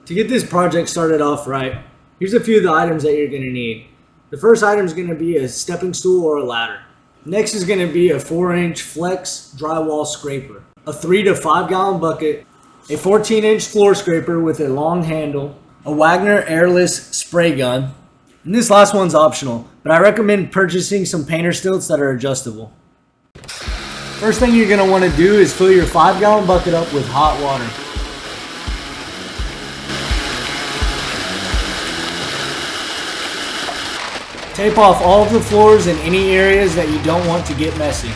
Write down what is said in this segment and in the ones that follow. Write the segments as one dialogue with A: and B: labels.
A: To get this project started off right, here's a few of the items that you're going to need. The first item is going to be a stepping stool or a ladder. Next is going to be a 4-inch flex drywall scraper, a 3 to 5 gallon bucket, a 14-inch floor scraper with a long handle, a Wagner airless spray gun, and this last one's optional, but I recommend purchasing some painter stilts that are adjustable. First thing you're going to want to do is fill your 5 gallon bucket up with hot water. Tape off all of the floors and any areas that you don't want to get messy.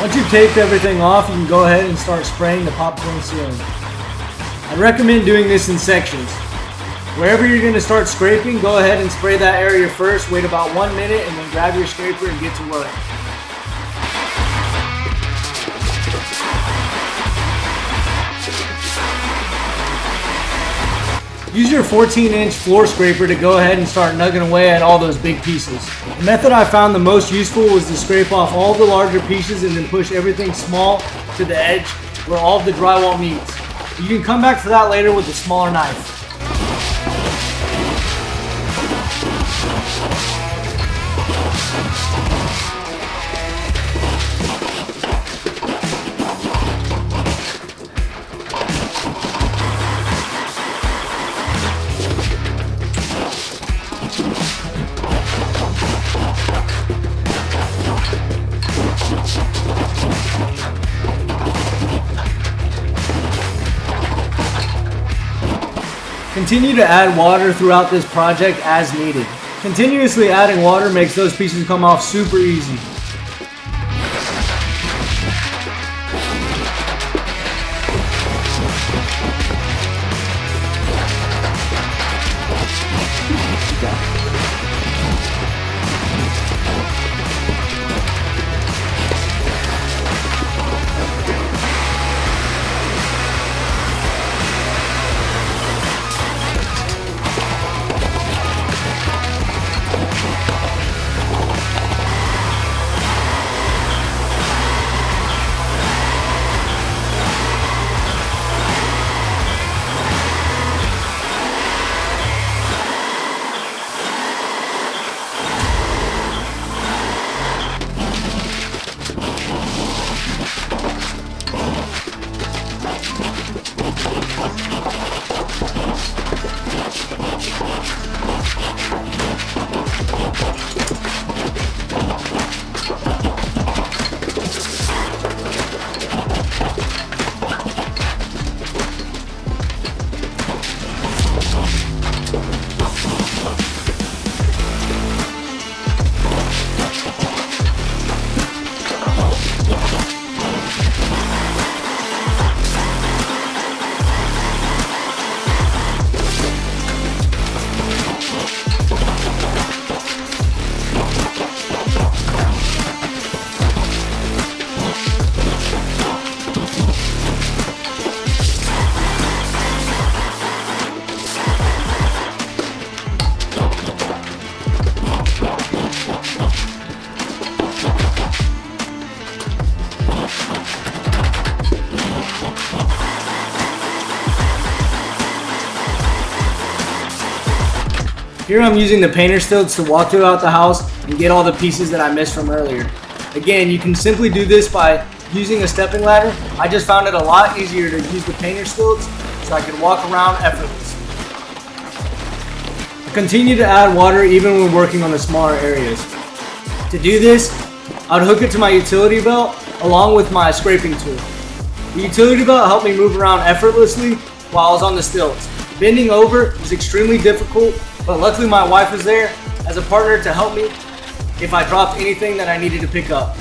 A: Once you've taped everything off, you can go ahead and start spraying the popcorn ceiling. I recommend doing this in sections. Wherever you're going to start scraping, go ahead and spray that area first, wait about 1 minute, and then grab your scraper and get to work. Use your 14-inch floor scraper to go ahead and start nugging away at all those big pieces. The method I found the most useful was to scrape off all the larger pieces and then push everything small to the edge where all of the drywall meets. You can come back for that later with a smaller knife. Continue to add water throughout this project as needed. Continuously adding water makes those pieces come off super easy. Here I'm using the painter stilts to walk throughout the house and get all the pieces that I missed from earlier. Again, you can simply do this by using a stepping ladder. I just found it a lot easier to use the painter stilts so I could walk around effortlessly. Continue to add water even when working on the smaller areas. To do this, I would hook it to my utility belt along with my scraping tool. The utility belt helped me move around effortlessly while I was on the stilts. Bending over is extremely difficult, but luckily my wife was there as a partner to help me if I dropped anything that I needed to pick up.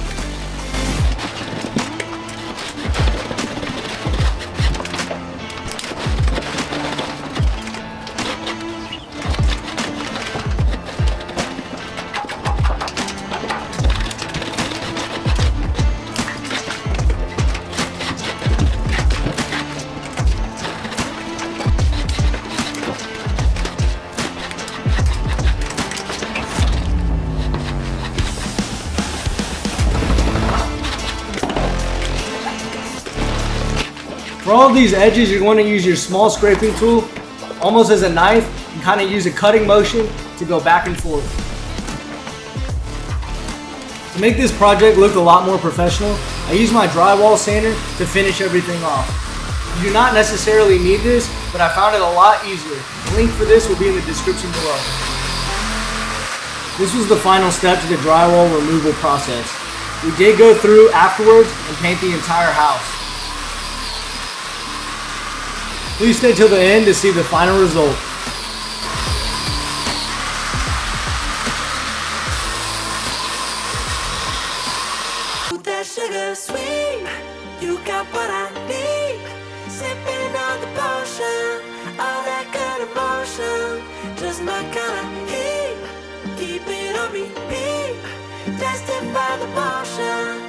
A: all of these edges, you're going to use your small scraping tool almost as a knife and kind of use a cutting motion to go back and forth. To make this project look a lot more professional, I use my drywall sander to finish everything off. You do not necessarily need this, but I found it a lot easier. The link for this will be in the description below. This was the final step to the drywall removal process. We did go through afterwards and paint the entire house. Please stay till the end to see the final result.
B: That sugar sweet, you got what I need. Sipping on the potion, all that good emotion, just my kind of heat. Keep it on repeat, tested by the motion.